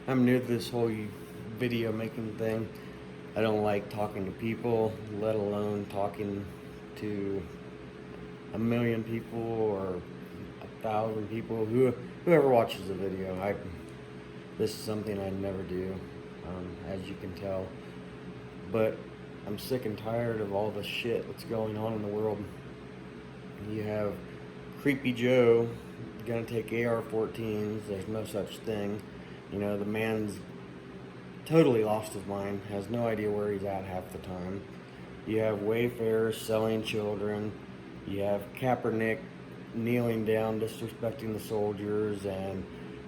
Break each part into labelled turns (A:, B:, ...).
A: I'm new to this whole video making thing. I don't like talking to people, let alone talking to a million people or 1,000 people. Whoever watches the video, this is something I never do, as you can tell. But I'm sick and tired of all the shit that's going on in the world. You have Creepy Joe gonna take AR-14s. There's no such thing. You know, the man's totally lost his mind, has no idea where he's at half the time. You have wayfarers selling children. You have Kaepernick kneeling down, disrespecting the soldiers, and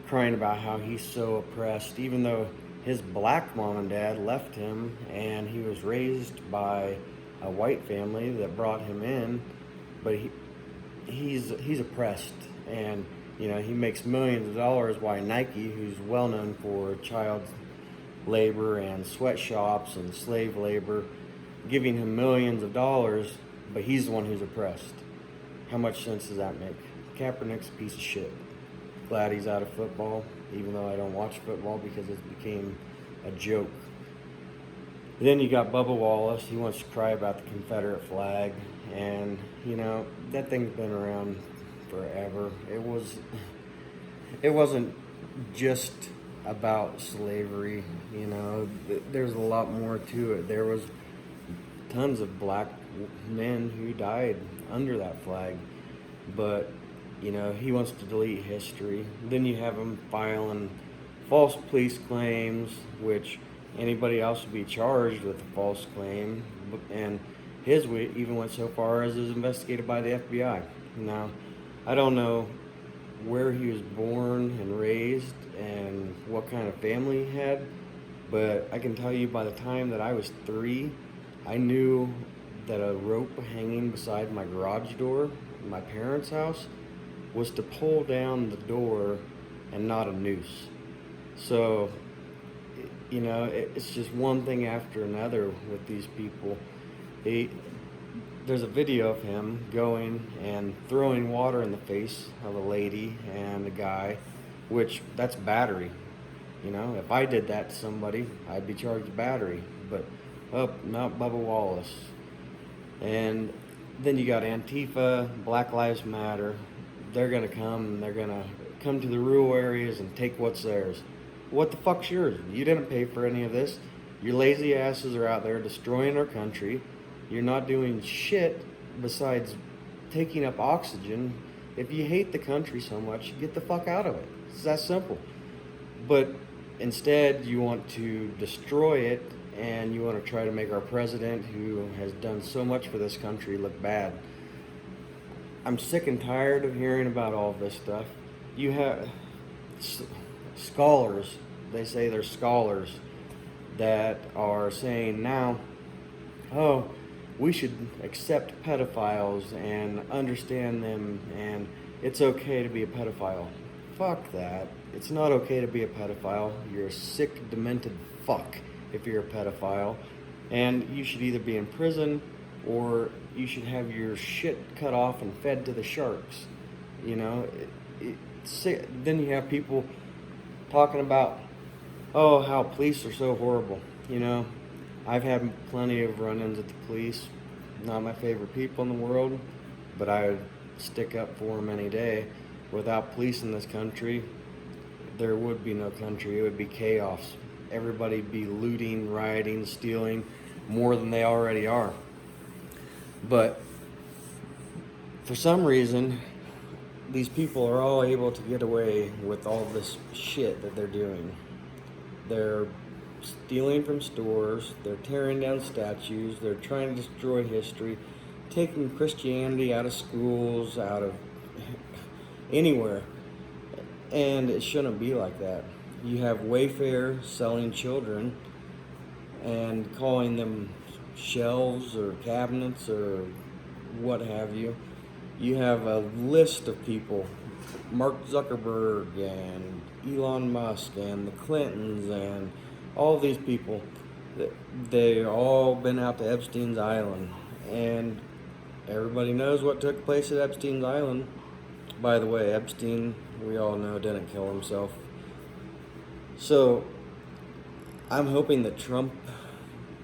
A: crying about how he's so oppressed, even though his black mom and dad left him and he was raised by a white family that brought him in, but he's oppressed, and he makes millions of dollars. Why Nike, who's well known for child labor and sweatshops and slave labor, giving him millions of dollars, but he's the one who's oppressed. How much sense does that make? Kaepernick's a piece of shit. Glad he's out of football, even though I don't watch football because it became a joke. Then you got Bubba Wallace. He wants to cry about the Confederate flag, and that thing's been around forever. It wasn't just about slavery. There's a lot more to it. There was tons of black men who died under that flag, but he wants to delete history. Then you have him filing false police claims, which anybody else would be charged with a false claim, and his even went so far as is investigated by the FBI. Now, I don't know where he was born and raised and what kind of family he had, but I can tell you by the time that I was 3, I knew that a rope hanging beside my garage door in my parents' house was to pull down the door and not a noose. So, it's just one thing after another with these people. There's a video of him going and throwing water in the face of a lady and a guy, which that's battery. If I did that to somebody, I'd be charged with battery. But, not Bubba Wallace. And then you got Antifa, Black Lives Matter. They're going to come to the rural areas and take what's theirs. What the fuck's yours? You didn't pay for any of this. Your lazy asses are out there destroying our country. You're not doing shit besides taking up oxygen. If you hate the country so much, get the fuck out of it. It's that simple. But instead, you want to destroy it, and you want to try to make our president, who has done so much for this country, look bad. I'm sick and tired of hearing about all this stuff. You have scholars, they say they're scholars, that are saying now, we should accept pedophiles and understand them, and it's okay to be a pedophile. Fuck that. It's not okay to be a pedophile. You're a sick, demented fuck if you're a pedophile, and you should either be in prison or you should have your shit cut off and fed to the sharks. Then you have people talking about, how police are so horrible. I've had plenty of run-ins at the police. Not my favorite people in the world, but I would stick up for them any day. Without police in this country, there would be no country. It would be chaos. Everybody'd be looting, rioting, stealing more than they already are. But for some reason, these people are all able to get away with all this shit that they're doing. They're stealing from stores, they're tearing down statues, they're trying to destroy history, taking Christianity out of schools, out of anywhere. And it shouldn't be like that. You have Wayfair selling children and calling them shelves or cabinets or what have you. You have a list of people, Mark Zuckerberg and Elon Musk and the Clintons and all these people. They've all been out to Epstein's Island, and everybody knows what took place at Epstein's Island. By the way, Epstein, we all know, didn't kill himself. So I'm hoping that Trump,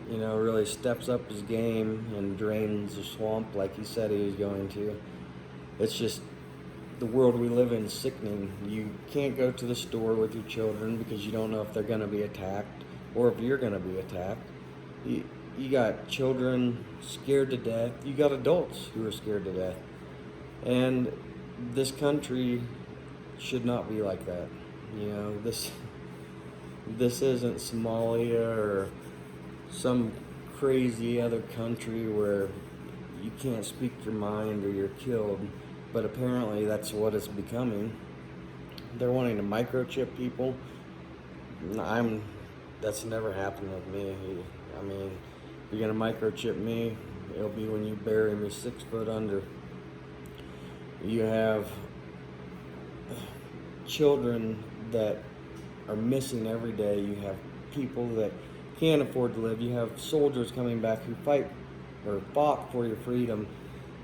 A: really steps up his game and drains the swamp like he said he was going to. It's just the world we live in is sickening. You can't go to the store with your children because you don't know if they're going to be attacked or if you're going to be attacked. You got children scared to death. You got adults who are scared to death. And this country should not be like that. This isn't Somalia or some crazy other country where you can't speak your mind or you're killed. But apparently that's what it's becoming. They're wanting to microchip people. That's never happened with me. I mean, if you're gonna microchip me, it'll be when you bury me 6 foot under. You have children that are missing every day. You have people that can't afford to live. You have soldiers coming back who fight or fought for your freedom,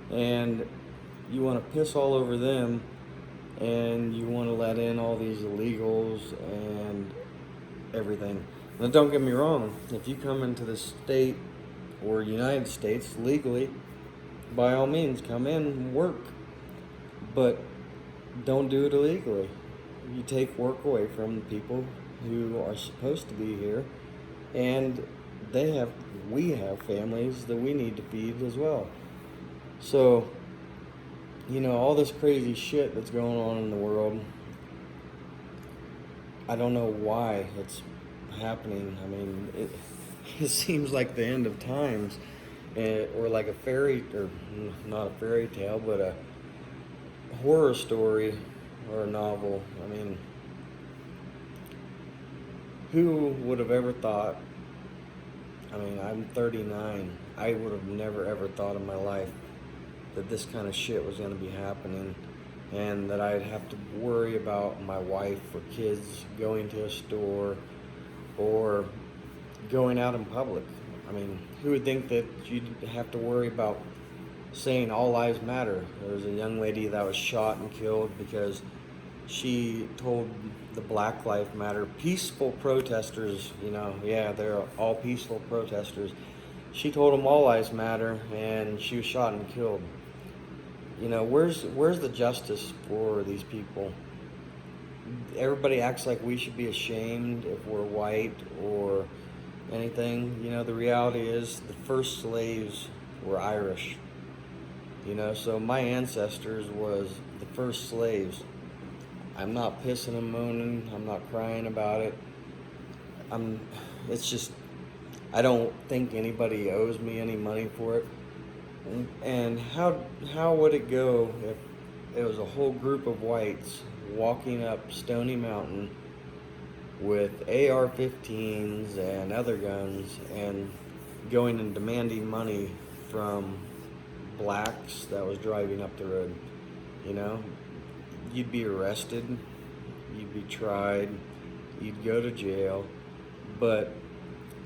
A: and you want to piss all over them, and you want to let in all these illegals and everything. Now, don't get me wrong. If you come into the state or United States legally, by all means, come in and work. But don't do it illegally. You take work away from the people who are supposed to be here, and we have families that we need to feed as well. So, all this crazy shit that's going on in the world, I don't know why it's happening. I mean, it seems like the end of times, or like not a fairy tale, but a horror story or a novel. I mean, who would have ever thought? I mean, I'm 39. I would have never ever thought in my life that this kind of shit was going to be happening, and that I'd have to worry about my wife or kids going to a store or going out in public. I mean, who would think that you'd have to worry about saying all lives matter? There was a young lady that was shot and killed because she told the Black Lives Matter peaceful protesters, they're all peaceful protesters. She told them all lives matter, and she was shot and killed. Where's the justice for these people? Everybody acts like we should be ashamed if we're white or anything. The reality is the first slaves were Irish. So my ancestors was the first slaves. I'm not pissing and moaning. I'm not crying about it. It's just, I don't think anybody owes me any money for it. And how would it go if it was a whole group of whites walking up Stony Mountain with AR-15s and other guns and going and demanding money from blacks that was driving up the road? You'd be arrested, you'd be tried, you'd go to jail, but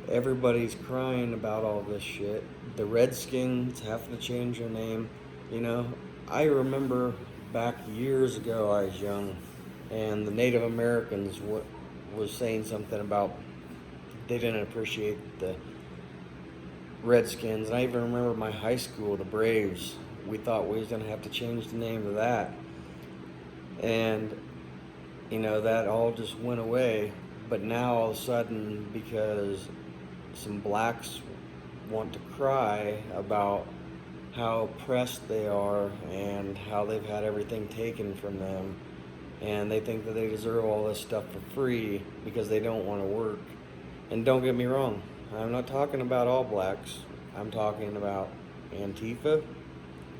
A: everybody's crying about all this shit. The Redskins have to change their name. I remember back years ago, I was young, and the Native Americans was saying something about they didn't appreciate the Redskins. And I even remember my high school, the Braves. We thought we was going to have to change the name of that. And, that all just went away. But now all of a sudden, because some blacks want to cry about how oppressed they are and how they've had everything taken from them, and they think that they deserve all this stuff for free because they don't want to work. And don't get me wrong, I'm not talking about all blacks. I'm talking about Antifa,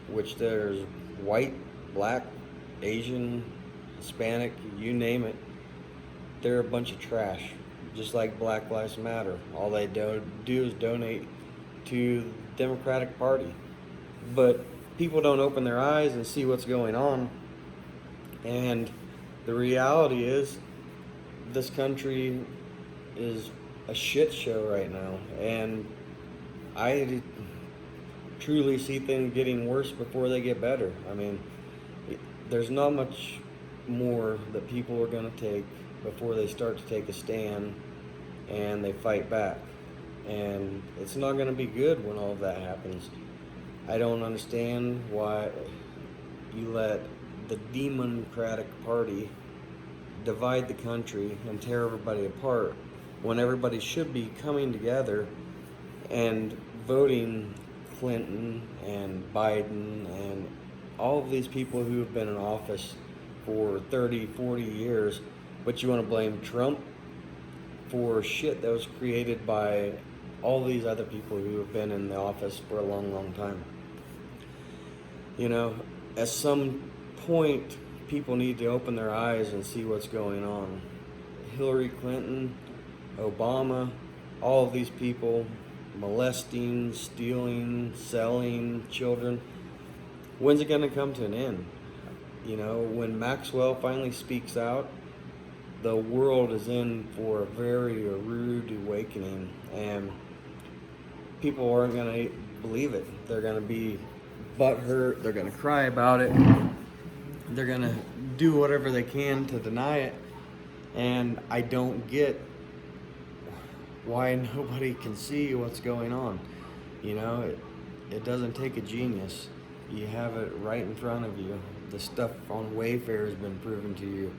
A: which there's white, black, Asian, Hispanic, you name it. They're a bunch of trash, just like Black Lives Matter. All they do is donate to the Democratic Party. But people don't open their eyes and see what's going on. And the reality is, this country is a shit show right now. And I truly see things getting worse before they get better. I mean, there's not much more that people are going to take. before they start to take a stand and they fight back. And it's not going to be good when all of that happens. I don't understand why you let the Democratic Party divide the country and tear everybody apart when everybody should be coming together and voting Clinton and Biden and all of these people who have been in office for 30, 40 years, but you want to blame Trump for shit that was created by all these other people who have been in the office for a long, long time. You know, at some point, people need to open their eyes and see what's going on. Hillary Clinton, Obama, all of these people molesting, stealing, selling children. When's it going to come to an end? You know, when Maxwell finally speaks out, the world is in for a very rude awakening, and people aren't going to believe it. They're going to be butthurt. They're going to cry about it. They're going to do whatever they can to deny it. And I don't get why nobody can see what's going on. You know, it doesn't take a genius. You have it right in front of you. The stuff on Wayfair has been proven to you.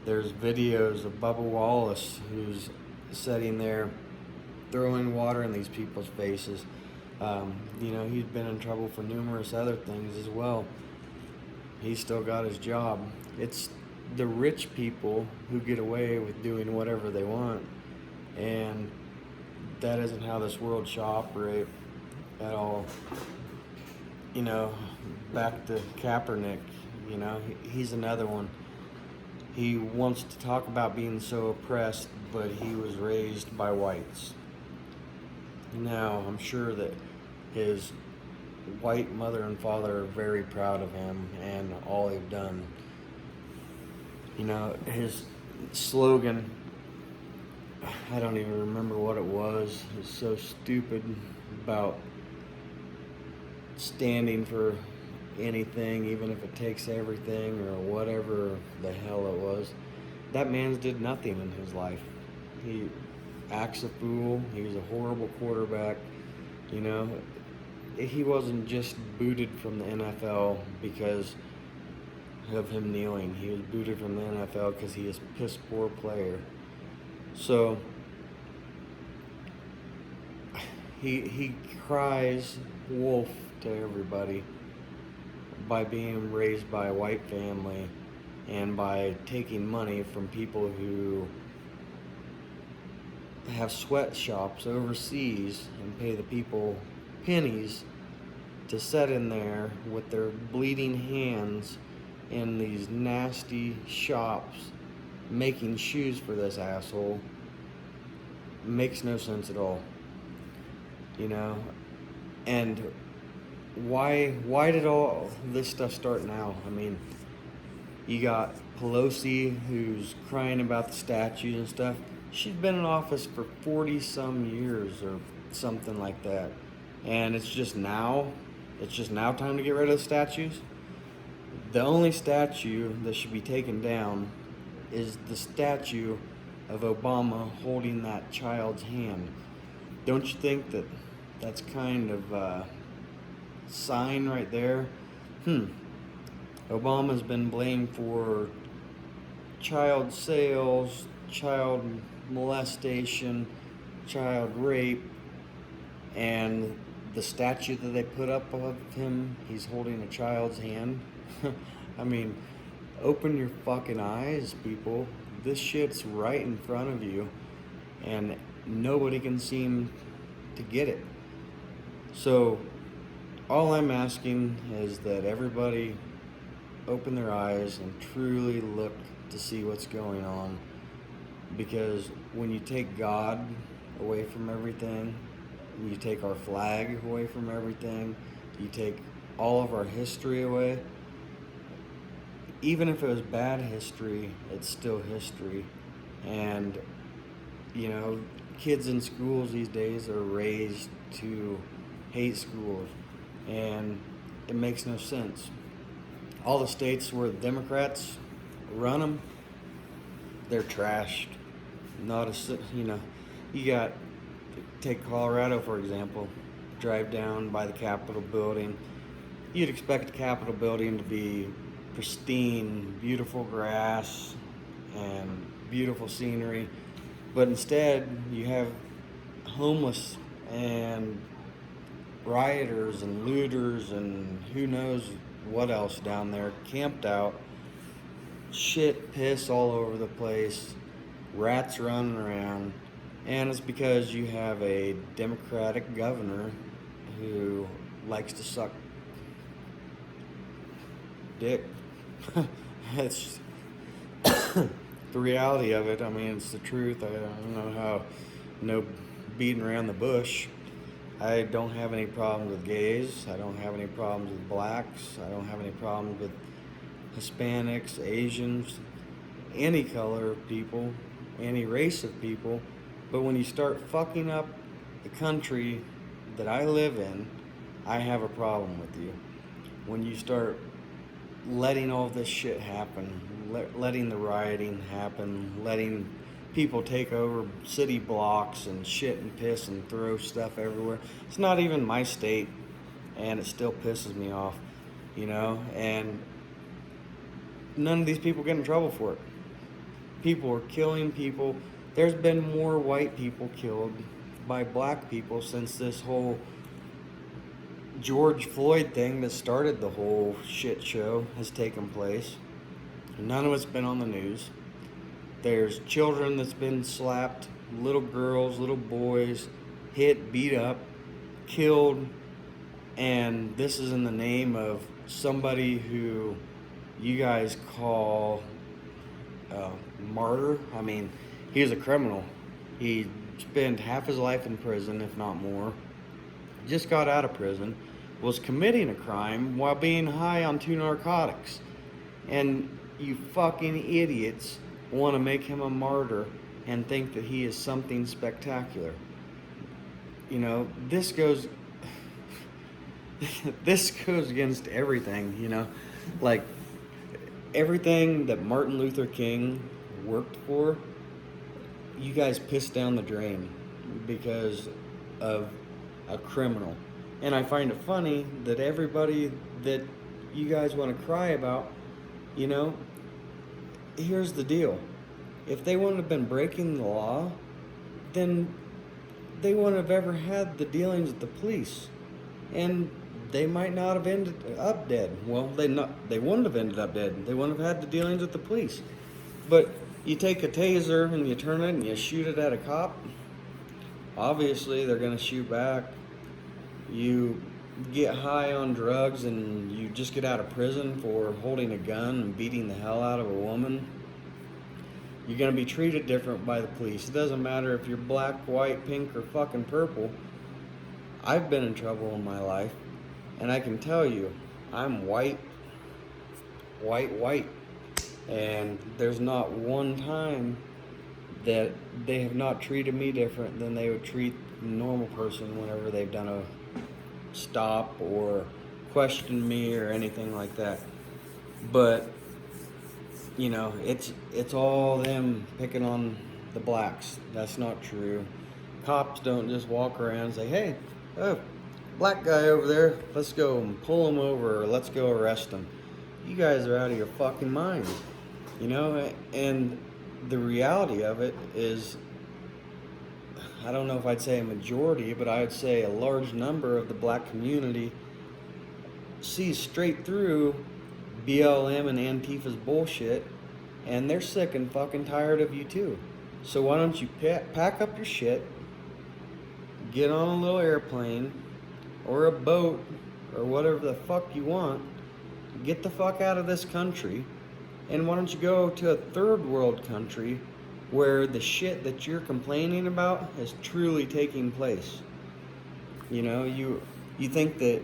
A: There's videos of Bubba Wallace who's sitting there throwing water in these people's faces. You know, he's been in trouble for numerous other things as well. He's still got his job. It's the rich people who get away with doing whatever they want, and that isn't how this world should operate at all. You know, back to Kaepernick, you know, he's another one. He wants to talk about being so oppressed, but he was raised by whites. Now, I'm sure that his white mother and father are very proud of him and all they've done. You know, his slogan, I don't even remember what it was. It's so stupid, about standing for anything, even if it takes everything, or whatever the hell it was. That man did nothing in his life. He acts a fool. He was a horrible quarterback. You know, he wasn't just booted from the NFL because of him kneeling. He was booted from the NFL because he is a piss poor player. So he cries wolf to everybody by being raised by a white family and by taking money from people who have sweatshops overseas and pay the people pennies to sit in there with their bleeding hands in these nasty shops making shoes for this asshole. Makes no sense at all. You know? And why did all this stuff start now? I mean, you got Pelosi, who's crying about the statues and stuff. She's been in office for 40 some years or something like that. And it's just now time to get rid of the statues. The only statue that should be taken down is the statue of Obama holding that child's hand. Don't you think that that's kind of a sign right there? Obama's been blamed for child sales, child molestation, child rape, and the statue that they put up of him, he's holding a child's hand. I mean, open your fucking eyes, people. This shit's right in front of you, and nobody can seem to get it. So, all I'm asking is that everybody open their eyes and truly look to see what's going on. Because when you take God away from everything, you take our flag away from everything, you take all of our history away, even if it was bad history, it's still history. And, you know, kids in schools these days are raised to hate schools, and it makes no sense. All the states where the Democrats run them, they're trashed. Not a, you got, take Colorado for example, drive down by the Capitol building. You'd expect the Capitol building to be pristine, beautiful grass, and beautiful scenery, but instead you have homeless and rioters and looters and who knows what else down there camped out. Shit, piss all over the place, rats running around, and it's because you have a Democratic governor who likes to suck dick. It's the reality of it. I mean, it's the truth. I don't know how, no beating around the bush. I don't have any problems with gays. I don't have any problems with blacks. I don't have any problems with Hispanics, Asians, any color of people, any race of people. But when you start fucking up the country that I live in, I have a problem with you. When you start letting all this shit happen, letting the rioting happen, letting people take over city blocks and shit and piss and throw stuff everywhere. It's not even my state, and it still pisses me off, and none of these people get in trouble for it. People are killing people. There's been more white people killed by black people since this whole George Floyd thing that started the whole shit show has taken place. None of it's been on the news. There's children that's been slapped, little girls, little boys, hit, beat up, killed, and this is in the name of somebody who you guys call martyr. I mean, he was a criminal. He spent half his life in prison, if not more. Just got out of prison, was committing a crime while being high on 2 narcotics. And you fucking idiots want to make him a martyr and think that he is something spectacular. This goes this goes against everything, like everything that Martin Luther King worked for, you guys pissed down the drain because of a criminal. And I find it funny that everybody that you guys want to cry about, here's the deal. If they wouldn't have been breaking the law, then they wouldn't have ever had the dealings with the police. And they might not have ended up dead. Well, they wouldn't have ended up dead. They wouldn't have had the dealings with the police. But you take a taser and you turn it and you shoot it at a cop, obviously they're going to shoot back. You get high on drugs and you just get out of prison for holding a gun and beating the hell out of a woman, you're going to be treated different by the police. It doesn't matter if you're black, white, pink, or fucking purple. I've been in trouble in my life, and I can tell you, I'm white, and there's not one time that they have not treated me different than they would treat a normal person whenever they've done a stop or questioned me or anything like that. But it's all them picking on the blacks. That's not true. Cops don't just walk around and say, hey, black guy over there, let's go and pull him over, or let's go arrest him. You guys are out of your fucking minds, and the reality of it is, I don't know if I'd say a majority, but I'd say a large number of the black community sees straight through BLM and Antifa's bullshit, and they're sick and fucking tired of you too. So why don't you pack up your shit, get on a little airplane or a boat or whatever the fuck you want, get the fuck out of this country, and why don't you go to a third world country where the shit that you're complaining about is truly taking place. You think that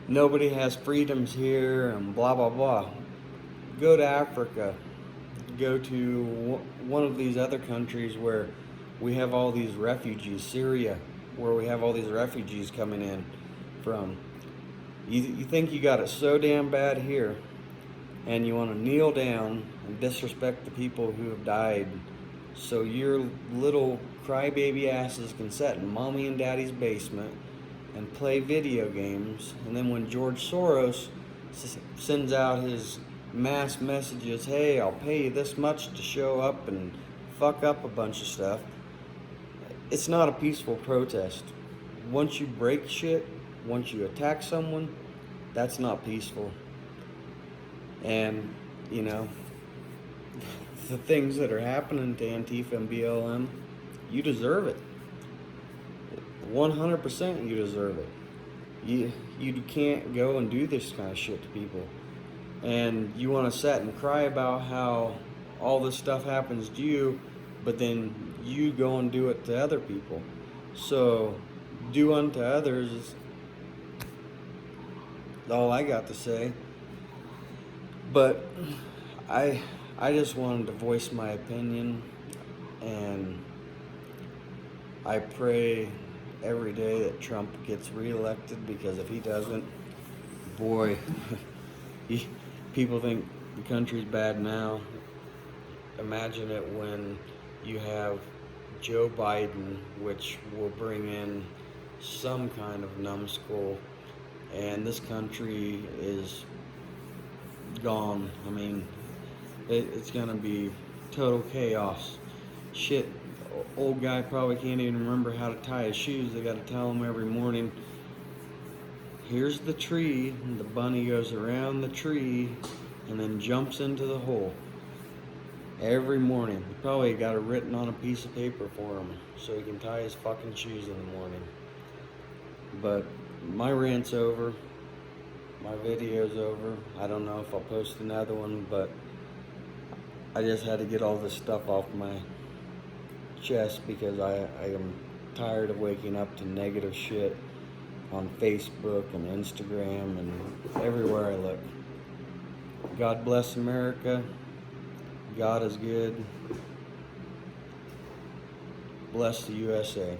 A: nobody has freedoms here and blah blah blah. Go to Africa, go to one of these other countries where we have all these refugees, Syria, where we have all these refugees coming in from. You think you got it so damn bad here, and you want to kneel down and disrespect the people who have died, so your little crybaby asses can sit in mommy and daddy's basement and play video games. And then when George Soros sends out his mass messages, hey, I'll pay you this much to show up and fuck up a bunch of stuff, it's not a peaceful protest. Once you break shit, once you attack someone, that's not peaceful. And, you know, the things that are happening to Antifa and BLM, you deserve it. 100% you deserve it. You can't go and do this kind of shit to people. And you want to sit and cry about how all this stuff happens to you, but then you go and do it to other people. So, do unto others is all I got to say. But I just wanted to voice my opinion, and I pray every day that Trump gets reelected, because if he doesn't, boy, people think the country's bad now. Imagine it when you have Joe Biden, which will bring in some kind of numbskull, and this country is gone. I mean, it's gonna be total chaos. Shit, old guy probably can't even remember how to tie his shoes. They gotta tell him every morning, here's the tree, and the bunny goes around the tree and then jumps into the hole. Every morning. He probably got it written on a piece of paper for him so he can tie his fucking shoes in the morning. But my rant's over. My video's over. I don't know if I'll post another one, but I just had to get all this stuff off my chest, because I am tired of waking up to negative shit on Facebook and Instagram and everywhere I look. God bless America. God is good. Bless the USA.